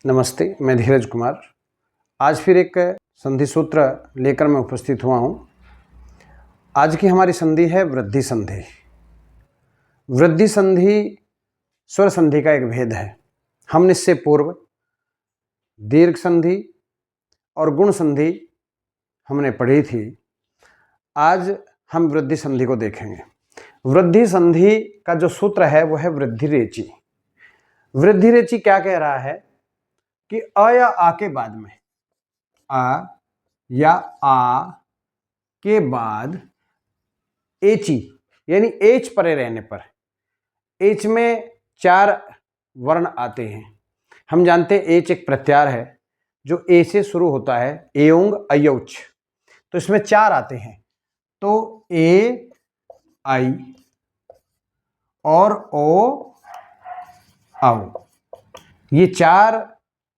नमस्ते, मैं धीरज कुमार। आज फिर एक संधि सूत्र लेकर मैं उपस्थित हुआ हूँ। आज की हमारी संधि है वृद्धि संधि। वृद्धि संधि स्वर संधि का एक भेद है। हमने इससे पूर्व दीर्घ संधि और गुण संधि हमने पढ़ी थी। आज हम वृद्धि संधि को देखेंगे। वृद्धि संधि का जो सूत्र है वो है वृद्धि रेचि। वृद्धि रेचि क्या कह रहा है कि अ या आ के बाद में, आ या आ के बाद एची यानी एच परे रहने पर, एच में 4 वर्ण आते हैं। हम जानते हैं एच एक प्रत्यार है जो ए से शुरू होता है, एओंग अयौच। तो इसमें 4 आते हैं, तो ए आई और ओ औ, ये 4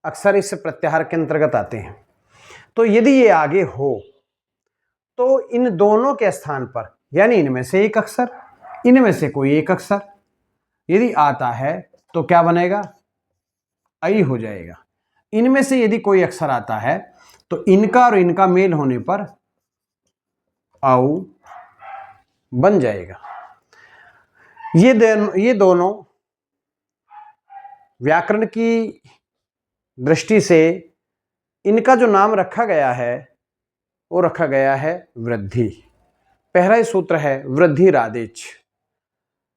अक्सर इस प्रत्याहार के अंतर्गत आते हैं। तो यदि ये आगे हो तो इन दोनों के स्थान पर, यानी इनमें से एक अक्षर, इनमें से कोई एक अक्षर यदि आता है तो क्या बनेगा? आई हो जाएगा। इनमें से यदि कोई अक्षर आता है तो इनका और इनका मेल होने पर औ बन जाएगा। ये दोनों व्याकरण की दृष्टि से इनका जो नाम रखा गया है वो रखा गया है वृद्धि। पहला ही सूत्र है वृद्धि रादेच।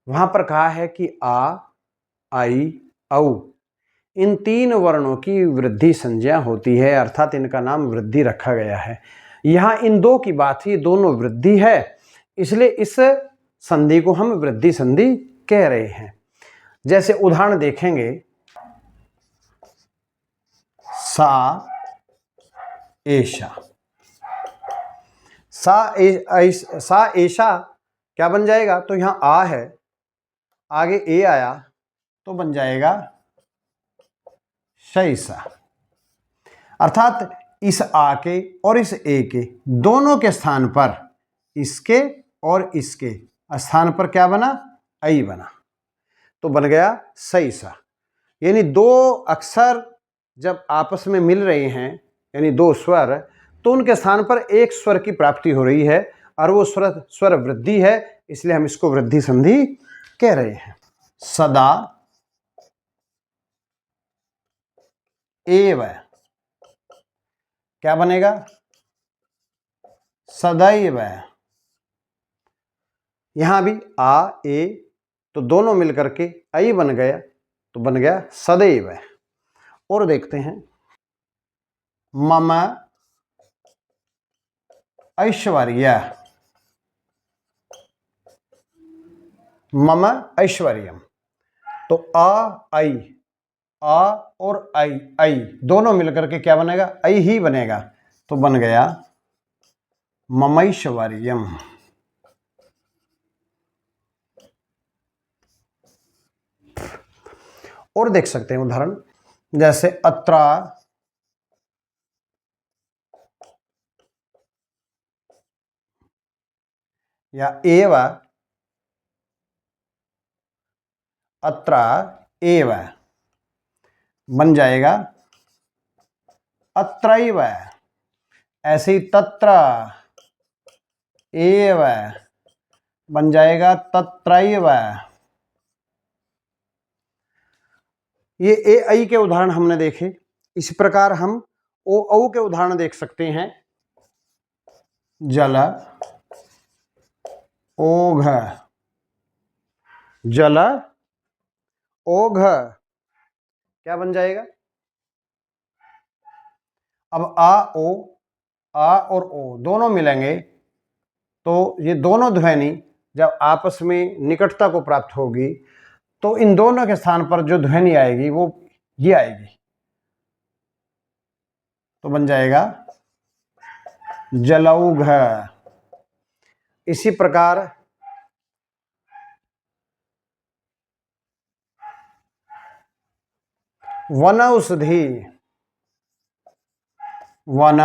वहां पर कहा है कि आ, आई, औ इन 3 वर्णों की वृद्धि संज्ञा होती है, अर्थात इनका नाम वृद्धि रखा गया है। यहां इन 2 की बात है, ये दोनों वृद्धि है, इसलिए इस संधि को हम वृद्धि संधि कह रहे हैं। जैसे उदाहरण देखेंगे, सा एषा। सा एषा क्या बन जाएगा? तो यहां आ है, आगे ए आया तो बन जाएगा शैसा। अर्थात इस आ के और इस ए के दोनों के स्थान पर, इसके और इसके स्थान पर क्या बना? आई बना, तो बन गया सैसा। यानी 2 अक्षर जब आपस में मिल रहे हैं, यानी 2 स्वर, तो उनके स्थान पर एक स्वर की प्राप्ति हो रही है और वो स्वर वृद्धि है, इसलिए हम इसको वृद्धि संधि कह रहे हैं। सदा एव क्या बनेगा? सदैव। यहां भी आ ए तो दोनों मिलकर के आई बन गया, तो बन गया सदैव। और देखते हैं, मम ऐश्वर्य। मम ऐश्वर्यम, तो आई, आ और आई दोनों मिलकर के क्या बनेगा? आई ही बनेगा, तो बन गया ममैश्वर्यम। और देख सकते हैं उदाहरण, जैसे अत्रा या एव, अत्रा एव बन जाएगा अत्रैव। ऐसे ही तत्र एव बन जाएगा तत्रैव। ये ए आई के उदाहरण हमने देखे। इस प्रकार हम ओ औ के उदाहरण देख सकते हैं। जल ओघ, जल ओघ क्या बन जाएगा? अब आ और ओ दोनों मिलेंगे तो ये दोनों ध्वनि जब आपस में निकटता को प्राप्त होगी तो इन दोनों के स्थान पर जो ध्वनि आएगी वो ये आएगी, तो बन जाएगा जलौघ। इसी प्रकार वनौषधि, वन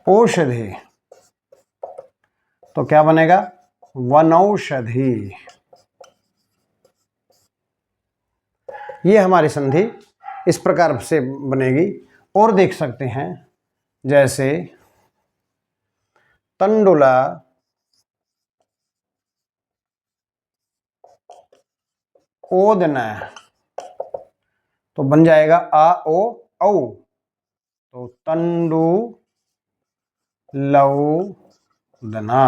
औषधि, तो क्या बनेगा? वनौषधि। ये हमारी संधि इस प्रकार से बनेगी। और देख सकते हैं जैसे तंडुला ओदन, तो बन जाएगा आ ओ औ, तो तंडु लौदना।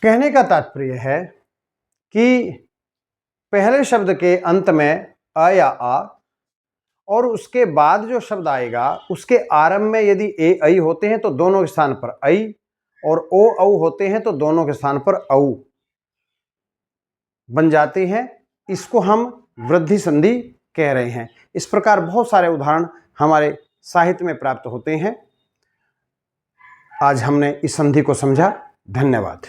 कहने का तात्पर्य है कि पहले शब्द के अंत में अ या आ और उसके बाद जो शब्द आएगा उसके आरंभ में यदि ए ऐ होते हैं तो दोनों के स्थान पर ऐ, और ओ औ होते हैं तो दोनों के स्थान पर औ बन जाते हैं। इसको हम वृद्धि संधि कह रहे हैं। इस प्रकार बहुत सारे उदाहरण हमारे साहित्य में प्राप्त होते हैं। आज हमने इस संधि को समझा। धन्यवाद।